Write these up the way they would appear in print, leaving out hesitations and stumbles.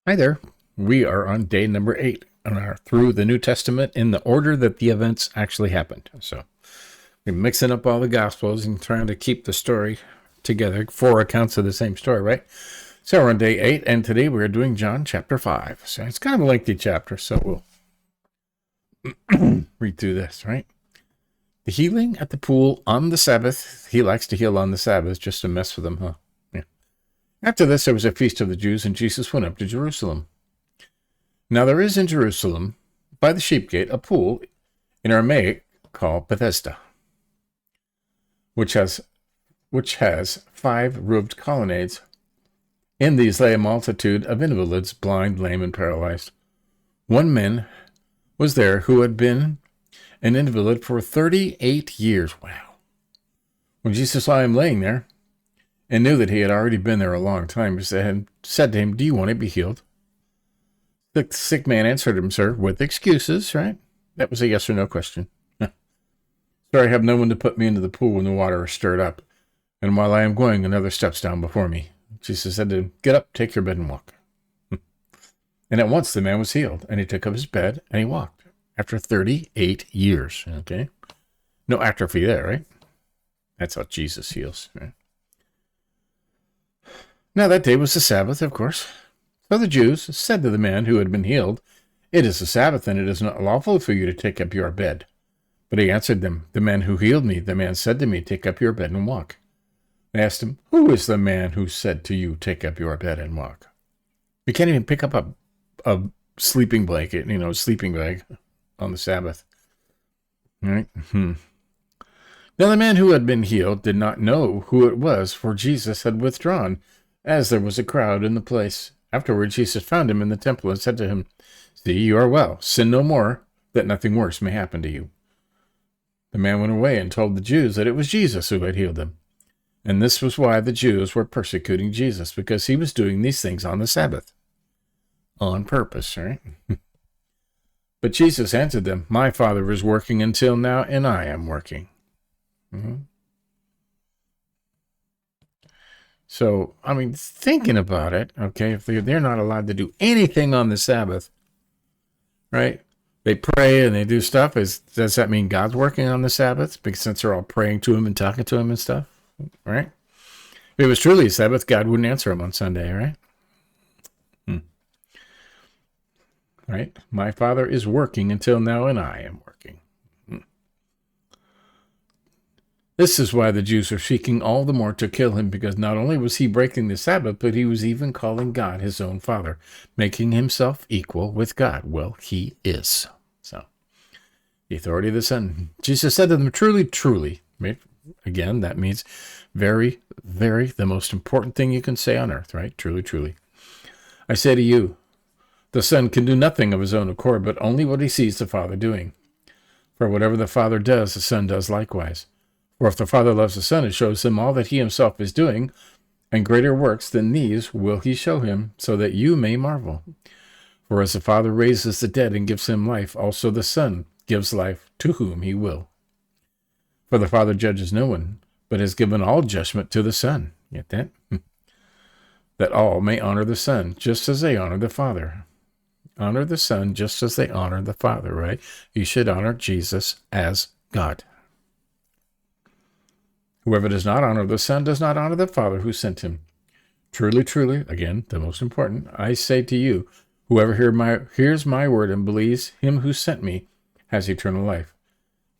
Hi there. We are on day number 8 and are through the New Testament in the order that the events actually happened. So we're mixing up all the Gospels and trying to keep the story together, 4 accounts of the same story, right? So we're on day 8, and today we're doing John chapter 5. So it's kind of a lengthy chapter, so we'll read through this, right? The healing at the pool on the Sabbath. He likes to heal on the Sabbath just to mess with them, huh? After this, there was a feast of the Jews, and Jesus went up to Jerusalem. Now there is in Jerusalem, by the sheep gate, a pool in Aramaic called Bethesda, which has 5 roofed colonnades. In these lay a multitude of invalids, blind, lame, and paralyzed. One man was there who had been an invalid for 38 years. Wow. When Jesus saw him laying there, and knew that he had already been there a long time, he said to him, "Do you want to be healed?" The sick man answered him, "Sir," with excuses, right? That was a yes or no question. "Sir, I have no one to put me into the pool when the water is stirred up, and while I am going, another steps down before me." Jesus said to him, "Get up, take your bed, and walk." And at once the man was healed, and he took up his bed, and he walked. After 38 years, okay? No atrophy there, right? That's how Jesus heals, right? Now that day was the Sabbath, of course. So the Jews said to the man who had been healed, "It is the Sabbath, and it is not lawful for you to take up your bed." But he answered them, "The man who healed me, the man said to me, 'Take up your bed and walk.'" They asked him, "Who is the man who said to you, 'Take up your bed and walk'?" You can't even pick up a sleeping blanket, sleeping bag on the Sabbath. All right? Now the man who had been healed did not know who it was, for Jesus had withdrawn, as there was a crowd in the place. Afterward, Jesus found him in the temple and said to him, "See, you are well. Sin no more, that nothing worse may happen to you." The man went away and told the Jews that it was Jesus who had healed him. And this was why the Jews were persecuting Jesus, because he was doing these things on the Sabbath. On purpose, right? But Jesus answered them, "My Father is working until now, and I am working." So, thinking about it, okay, if they're not allowed to do anything on the Sabbath, right? They pray and they do stuff. Does that mean God's working on the Sabbath? Because since they're all praying to him and talking to him and stuff, right? If it was truly a Sabbath, God wouldn't answer him on Sunday, right? Right? My Father is working until now, and I am working. This is why the Jews are seeking all the more to kill him, because not only was he breaking the Sabbath, but he was even calling God his own Father, making himself equal with God. Well, he is. So, the authority of the Son. Jesus said to them, "Truly, truly." Right? Again, that means very, very, the most important thing you can say on earth, right? Truly, truly. "I say to you, the Son can do nothing of his own accord, but only what he sees the Father doing. For whatever the Father does, the Son does likewise. For if the Father loves the Son, it shows him all that he himself is doing, and greater works than these will he show him, so that you may marvel. For as the Father raises the dead and gives him life, also the Son gives life to whom he will. For the Father judges no one, but has given all judgment to the Son." Get that? "That all may honor the Son, just as they honor the Father." Honor the Son just as they honor the Father, right? You should honor Jesus as God. "Whoever does not honor the Son does not honor the Father who sent him. Truly, truly," again, the most important, "I say to you, whoever hears my word and believes him who sent me has eternal life.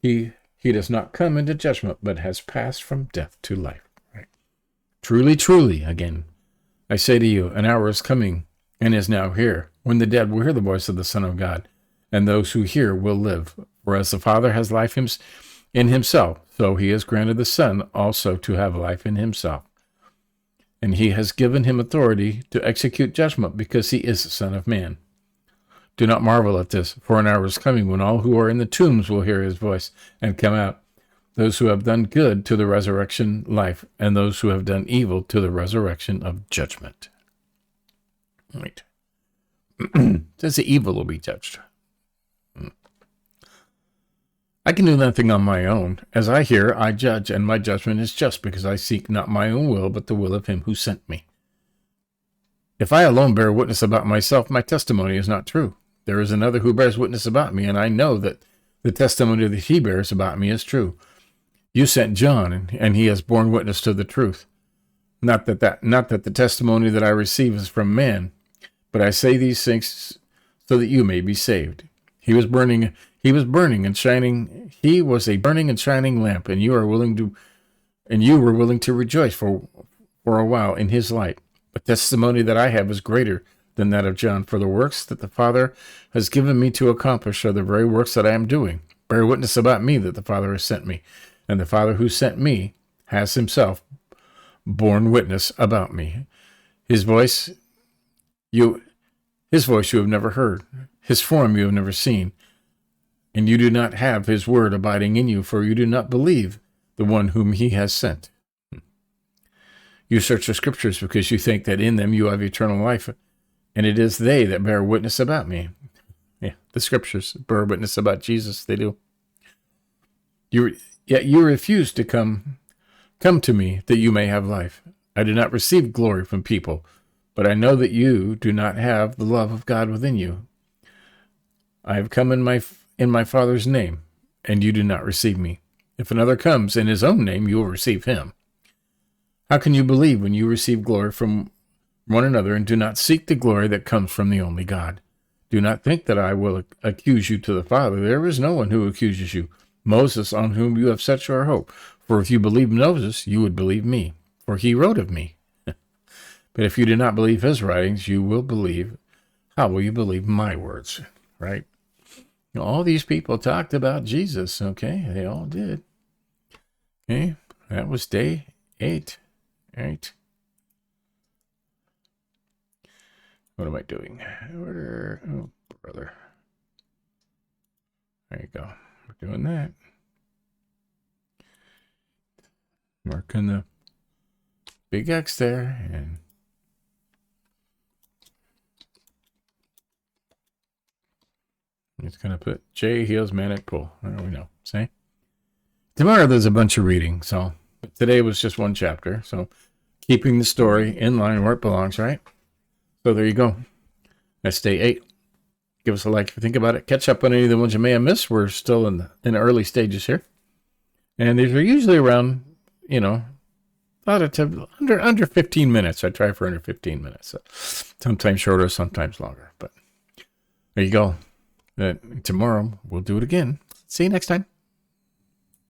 He does not come into judgment, but has passed from death to life." Right? "Truly, truly," again, "I say to you, an hour is coming and is now here, when the dead will hear the voice of the Son of God, and those who hear will live. For as the Father has life in himself, so he has granted the Son also to have life in himself. And he has given him authority to execute judgment, because he is the Son of Man. Do not marvel at this, for an hour is coming when all who are in the tombs will hear his voice and come out, those who have done good to the resurrection life, and those who have done evil to the resurrection of judgment." Right. It says the evil will be judged. "I can do nothing on my own. As I hear, I judge, and my judgment is just, because I seek not my own will, but the will of him who sent me." If I alone bear witness about myself, my testimony is not true. There is another who bears witness about me, and I know that the testimony that he bears about me is true. You sent John, and he has borne witness to the truth. Not that the testimony that I receive is from man, but I say these things so that you may be saved. He was a burning and shining lamp, and you were willing to rejoice for a while in his light. The testimony that I have is greater than that of John, for the works that the Father has given me to accomplish are the very works that I am doing. Bear witness about me that the Father has sent me, and the Father who sent me has himself borne witness about me. His voice you have never heard, his form you have never seen, and you do not have his word abiding in you, for you do not believe the one whom he has sent. You search the scriptures because you think that in them you have eternal life, and it is they that bear witness about me. Yeah, the scriptures bear witness about Jesus. They do. Yet you refuse to come to me that you may have life. I do not receive glory from people, but I know that you do not have the love of God within you. I have come in my Father's name, and you do not receive me. If another comes in his own name, you will receive him. How can you believe when you receive glory from one another and do not seek the glory that comes from the only God? Do not think that I will accuse you to the Father. There is no one who accuses you. Moses, on whom you have set your hope. For if you believe Moses, you would believe me, for he wrote of me. But if you do not believe his writings, how will you believe my words? Right? All these people talked about Jesus, okay? They all did. Okay? That was day 8. Right. What am I doing? Order. Oh, brother. There you go. We're doing that. Marking the big X there, and it's going to put J heels manic pull. There we know. See? Tomorrow there's a bunch of reading, so but today was just one chapter, so keeping the story in line where it belongs, right? So there you go. That's day 8. Give us a like if you think about it. Catch up on any of the ones you may have missed. We're still in the early stages here. And these are usually around, under 15 minutes. I try for under 15 minutes. So sometimes shorter, sometimes longer. But there you go. Tomorrow we'll do it again. See you next time.